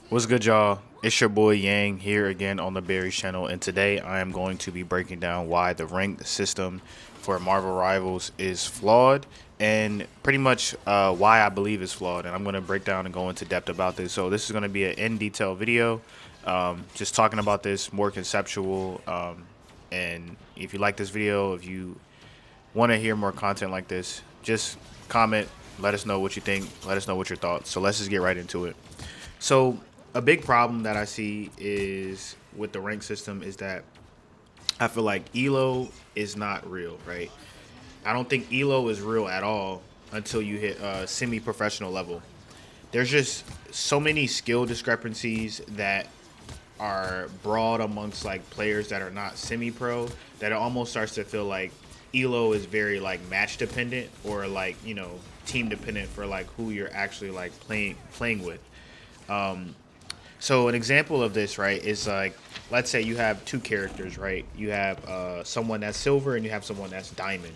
What's good, y'all? It's your boy Yang here again on the Berries channel, and today I am going to be breaking down why the ranked system for Marvel Rivals is flawed and pretty much why I believe it's flawed. And I'm going to break down and go into depth about this. So, this is going to be an in detail video, just talking about this more conceptual. And if you like this video, if you want to hear more content like this, just comment, let us know what you think, let us know what your thoughts. So, let's just get right into it. So a big problem that I see is with the rank system is that I feel like Elo is not real, right? I don't think Elo is real at all until you hit semi-professional level. There's just so many skill discrepancies that are broad amongst like players that are not semi-pro that it almost starts to feel like Elo is very like match dependent or like team dependent for like who you're actually like playing with. So an example of this, right, is like, let's say you have two characters, right? You have someone that's silver and you have someone that's diamond.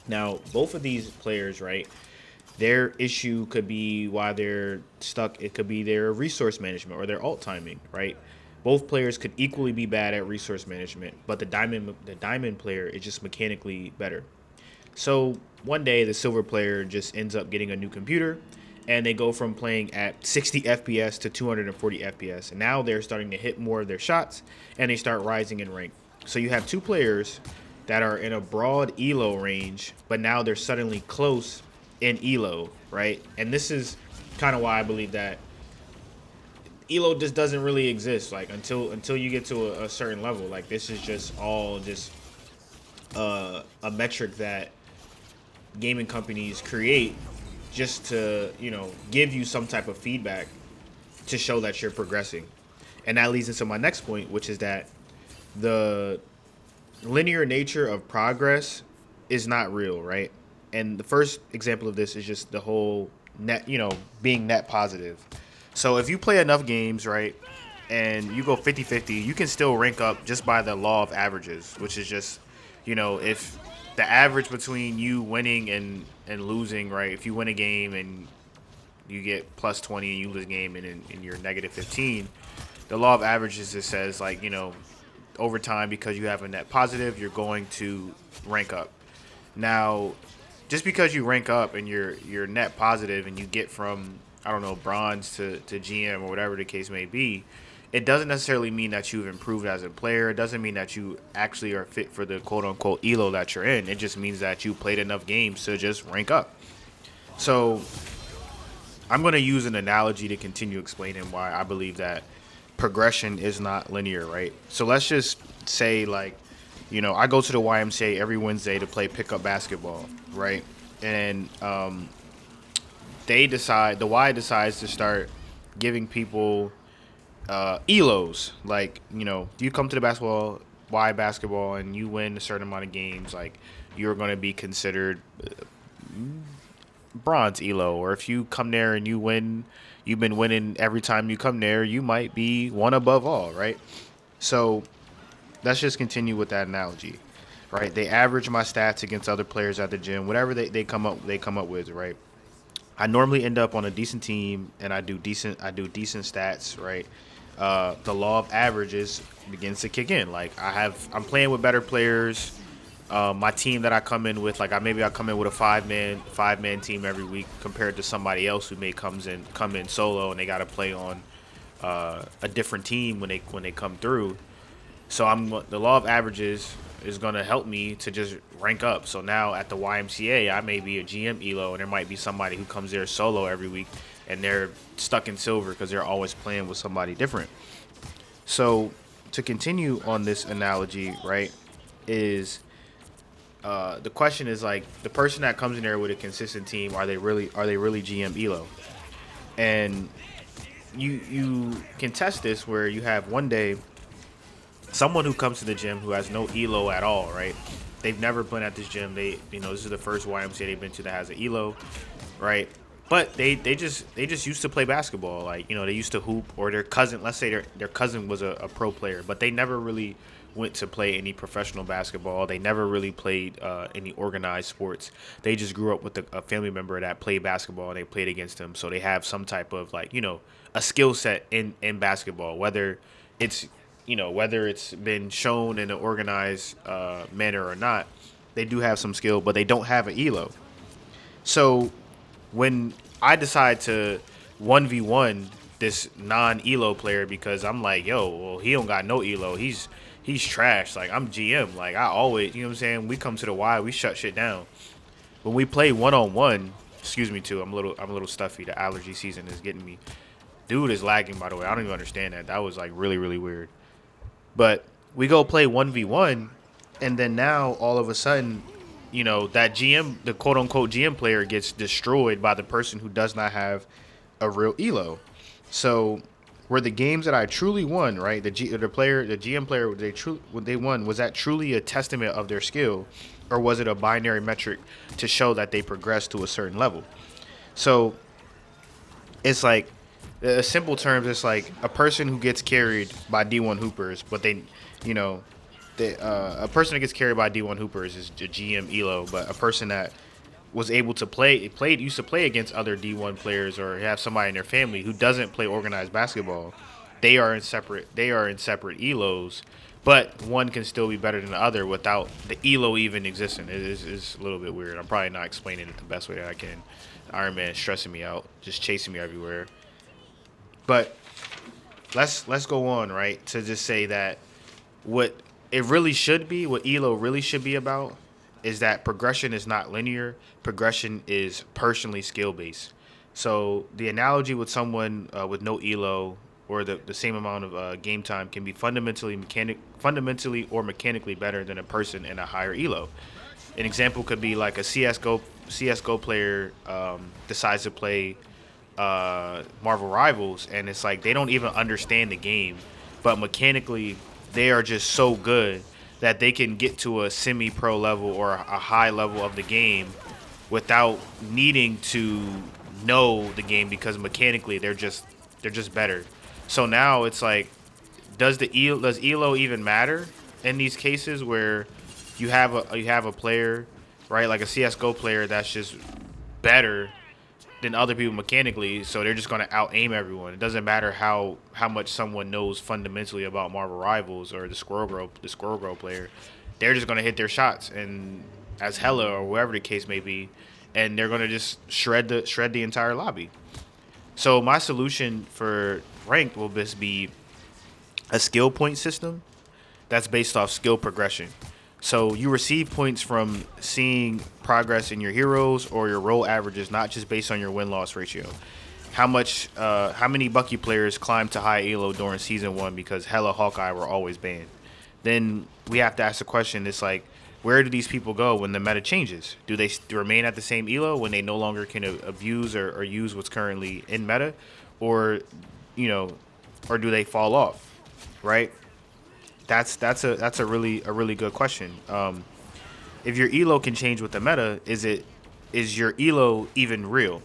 Now, both of these players, right, their issue could be why they're stuck. It could be their resource management or their alt timing, right? Both players could equally be bad at resource management, but the diamond player is just mechanically better. So one day, the silver player just ends up getting a new computer, and they go from playing at 60 FPS to 240 FPS. And now they're starting to hit more of their shots, and they start rising in rank. So you have two players that are in a broad elo range, but now they're suddenly close in elo, right? And this is kind of why I believe that elo just doesn't really exist. Like until you get to a certain level, like this is just all just a metric that gaming companies create just to give you some type of feedback to show that you're progressing. And that leads into my next point, which is that the linear nature of progress is not real, right? And the first example of this is just the whole net, being net positive. So if you play enough games, right, and you go 50-50, you can still rank up just by the law of averages, which is just, if the average between you winning and losing, right? If you win a game and you get plus 20 and you lose a game and you're negative 15, the law of averages just says, like, over time, because you have a net positive, you're going to rank up. Now, just because you rank up and you're net positive and you get from, I don't know, bronze to GM or whatever the case may be, it doesn't necessarily mean that you've improved as a player. It doesn't mean that you actually are fit for the quote unquote elo that you're in. It just means that you played enough games to just rank up. So I'm going to use an analogy to continue explaining why I believe that progression is not linear, right? So let's just say, like, I go to the YMCA every Wednesday to play pickup basketball, right? And the Y decides to start giving people elos. Like, you come to the basketball and you win a certain amount of games, like, you're going to be considered bronze elo. Or if you come there and you've been winning every time you come there, you might be one above all, right? So let's just continue with that analogy, right? They average my stats against other players at the gym, whatever they come up with, right? I normally end up on a decent team and I do decent stats, right? The law of averages begins to kick in. Like, I'm playing with better players. My team that I come in with, like, I come in with a five man team every week compared to somebody else who may come in solo and they got to play on a different team when they come through. So the law of averages is going to help me to just rank up. So now at the YMCA, I may be a GM elo, and there might be somebody who comes there solo every week, and they're stuck in silver because they're always playing with somebody different. So to continue on this analogy, right, is the question is, like, the person that comes in there with a consistent team, are they really GM elo? And you can test this where you have one day someone who comes to the gym who has no elo at all, right? They've never been at this gym. This is the first YMCA they've been to that has an elo, right? But they just used to play basketball. Like, they used to hoop, or their cousin, let's say their cousin was a pro player, but they never really went to play any professional basketball. They never really played any organized sports. They just grew up with a family member that played basketball and they played against them. So they have some type of like, a skill set in basketball, whether it's, whether it's been shown in an organized manner or not. They do have some skill, but they don't have an elo. So when I decide to 1v1 this non-elo player because I'm like, yo, well, he don't got no elo. He's trash. Like, I'm GM. Like, I always, you know what I'm saying? We come to the Y, we shut shit down. When we play one-on-one, excuse me too, I'm a little stuffy. The allergy season is getting me. Dude is lagging, by the way. I don't even understand that. That was like really, really weird. But we go play 1v1, and then now all of a sudden, that GM, the quote unquote GM player, gets destroyed by the person who does not have a real elo. So were the games that I truly won, right? The GM player, what they won, was that truly a testament of their skill, or was it a binary metric to show that they progressed to a certain level? So it's like, simple terms, it's like a person who gets carried by D1 hoopers, but you know, a person that gets carried by D1 hoopers is a GM elo, but a person that was able to used to play against other D1 players or have somebody in their family who doesn't play organized basketball, they are in separate elos, but one can still be better than the other without the elo even existing. It's a little bit weird. I'm probably not explaining it the best way that I can. Iron Man is stressing me out, just chasing me everywhere. But let's go on, right, to just say that what it really should be, what elo really should be about, is that progression is not linear. Progression is personally skill based. So the analogy with someone with no elo or the same amount of game time can be fundamentally or mechanically better than a person in a higher elo. An example could be like a CS:GO player decides to play Marvel Rivals, and it's like they don't even understand the game, but mechanically they are just so good that they can get to a semi-pro level or a high level of the game without needing to know the game because mechanically they're just better. So now it's like, does elo even matter in these cases where you have a player, right, like a CS:GO player that's just better than other people mechanically, so they're just going to out aim everyone. It doesn't matter how much someone knows fundamentally about Marvel Rivals or the Squirrel Girl player. They're just going to hit their shots and as hella or whatever the case may be, and they're going to just shred the entire lobby. So my solution for ranked will just be a skill point system that's based off skill progression. So you receive points from seeing progress in your heroes or your role averages, not just based on your win-loss ratio. How many Bucky players climbed to high elo during season one because hella Hawkeye were always banned? Then we have to ask the question, it's like, where do these people go when the meta changes? Do they remain at the same elo when they no longer can abuse or use what's currently in meta? Or, or do they fall off, right? That's a really good question. If your elo can change with the meta, is your elo even real?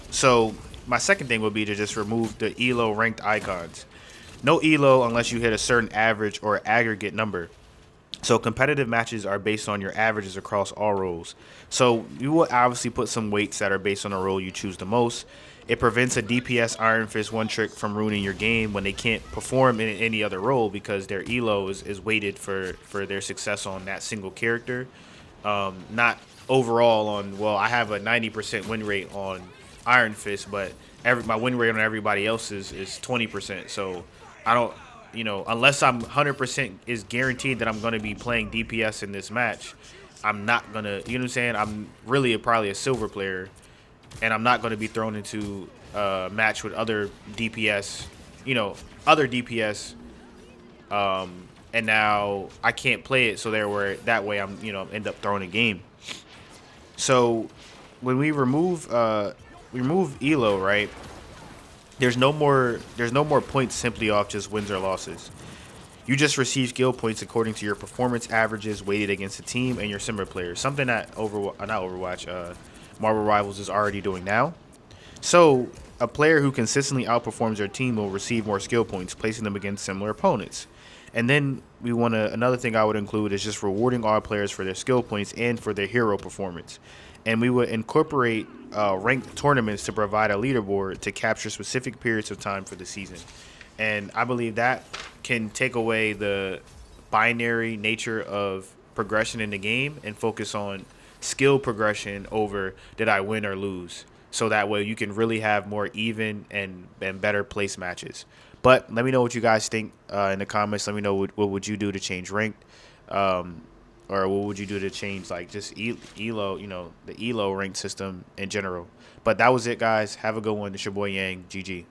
So my second thing would be to just remove the elo ranked icons. No elo unless you hit a certain average or aggregate number. So competitive matches are based on your averages across all roles. So you will obviously put some weights that are based on the role you choose the most. It prevents a DPS Iron Fist one trick from ruining your game when they can't perform in any other role because their elo is weighted for their success on that single character. Not overall on, well, I have a 90% win rate on Iron Fist, but my win rate on everybody else is 20%. So I don't, unless I'm 100% is guaranteed that I'm going to be playing DPS in this match, I'm not going to, you know what I'm saying? I'm really probably a silver player, and I'm not going to be thrown into a match with other DPS, and now I can't play it, so that way I'm, end up throwing a game. So when we remove elo, right? There's no more points simply off just wins or losses. You just receive skill points according to your performance averages weighted against the team and your similar players. Something that Marvel Rivals is already doing now. So a player who consistently outperforms their team will receive more skill points, placing them against similar opponents. And then we want to, another thing I would include is just rewarding our players for their skill points and for their hero performance. And we would incorporate ranked tournaments to provide a leaderboard to capture specific periods of time for the season. And I believe that can take away the binary nature of progression in the game and focus on skill progression over did I win or lose. So that way you can really have more even and better place matches. But let me know what you guys think in the comments. Let me know what would you do to change ranked, um, or what would you do to change like just elo, the elo ranked system in general. But that was it, guys. Have a good one. It's your boy Yang. GG.